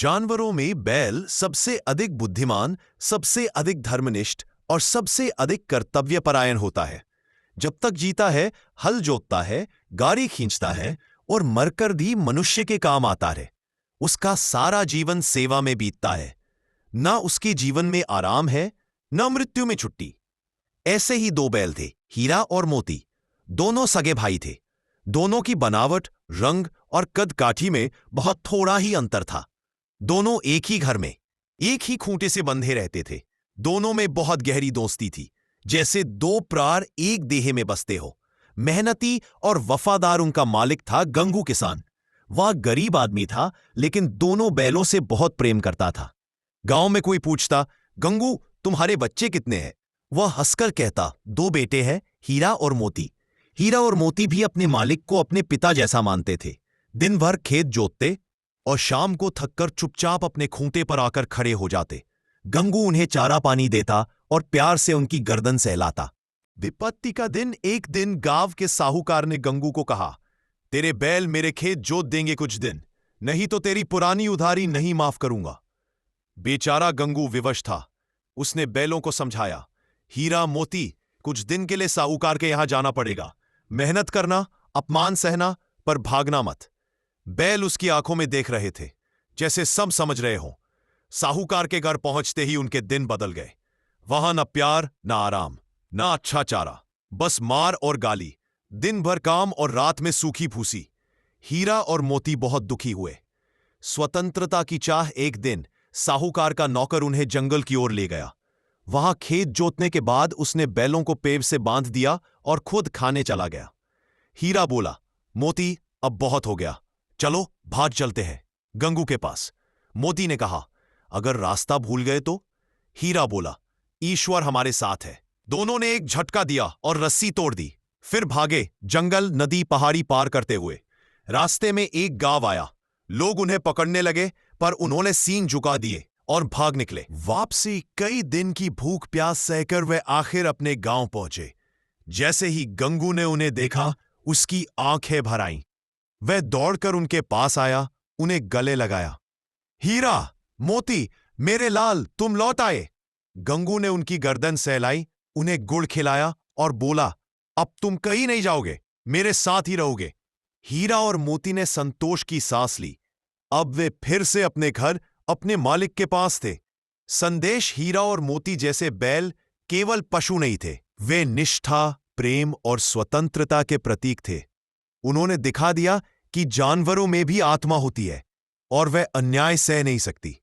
जानवरों में बैल सबसे अधिक बुद्धिमान, सबसे अधिक धर्मनिष्ठ और सबसे अधिक कर्तव्यपरायण होता है। जब तक जीता है, हल जोतता है, गाड़ी खींचता है और मरकर भी मनुष्य के काम आता है। उसका सारा जीवन सेवा में बीतता है। ना उसके जीवन में आराम है, ना मृत्यु में छुट्टी। ऐसे ही दो बैल थे, हीरा और मोती। दोनों सगे भाई थे। दोनों की बनावट, रंग और कद काठी में बहुत थोड़ा ही अंतर था। दोनों एक ही घर में, एक ही खूंटे से बंधे रहते थे। दोनों में बहुत गहरी दोस्ती थी, जैसे दो प्राण एक देह में बसते हो। मेहनती और वफादार उनका मालिक था गंगू किसान। वह गरीब आदमी था, लेकिन दोनों बैलों से बहुत प्रेम करता था। गांव में कोई पूछता, गंगू तुम्हारे बच्चे कितने हैं? वह हंसकर कहता, दो बेटे हैं, हीरा और मोती। हीरा और मोती भी अपने मालिक को अपने पिता जैसा मानते थे। दिन भर खेत जोतते और शाम को थककर चुपचाप अपने खूंटे पर आकर खड़े हो जाते। गंगू उन्हें चारा पानी देता और प्यार से उनकी गर्दन सहलाता। विपत्ति का दिन एक दिन गांव के साहूकार ने गंगू को कहा, तेरे बैल मेरे खेत जोत देंगे कुछ दिन, नहीं तो तेरी पुरानी उधारी नहीं माफ करूंगा। बेचारा गंगू विवश था। उसने बैलों को समझाया, हीरा मोती, कुछ दिन के लिए साहूकार के यहां जाना पड़ेगा। मेहनत करना, अपमान सहना, पर भागना मत। बैल उसकी आंखों में देख रहे थे, जैसे सब समझ रहे हों। साहूकार के घर पहुंचते ही उनके दिन बदल गए। वहां न प्यार, न आराम, न अच्छा चारा, बस मार और गाली। दिन भर काम और रात में सूखी भूसी। हीरा और मोती बहुत दुखी हुए। स्वतंत्रता की चाह एक दिन साहूकार का नौकर उन्हें जंगल की ओर ले गया। वहां खेत जोतने के बाद उसने बैलों को पेव से बांध दिया और खुद खाने चला गया। हीरा बोला, मोती अब बहुत हो गया, चलो भाग चलते हैं गंगू के पास। मोती ने कहा, अगर रास्ता भूल गए तो? हीरा बोला, ईश्वर हमारे साथ है। दोनों ने एक झटका दिया और रस्सी तोड़ दी। फिर भागे, जंगल, नदी, पहाड़ी पार करते हुए। रास्ते में एक गांव आया। लोग उन्हें पकड़ने लगे, पर उन्होंने सींग झुका दिए और भाग निकले। वापसी कई दिन की भूख प्यास सहकर वे आखिर अपने गांव पहुंचे। जैसे ही गंगू ने उन्हें देखा, उसकी आंखें भर आईं। वह दौड़कर उनके पास आया, उन्हें गले लगाया। हीरा, मोती, मेरे लाल, तुम लौट आए। गंगू ने उनकी गर्दन सहलाई, उन्हें गुड़ खिलाया और बोला, अब तुम कहीं नहीं जाओगे, मेरे साथ ही रहोगे। हीरा और मोती ने संतोष की सांस ली। अब वे फिर से अपने घर, अपने मालिक के पास थे। संदेश हीरा और मोती जैसे बैल केवल पशु नहीं थे, वे निष्ठा, प्रेम और स्वतंत्रता के प्रतीक थे। उन्होंने दिखा दिया कि जानवरों में भी आत्मा होती है और वह अन्याय सह नहीं सकती।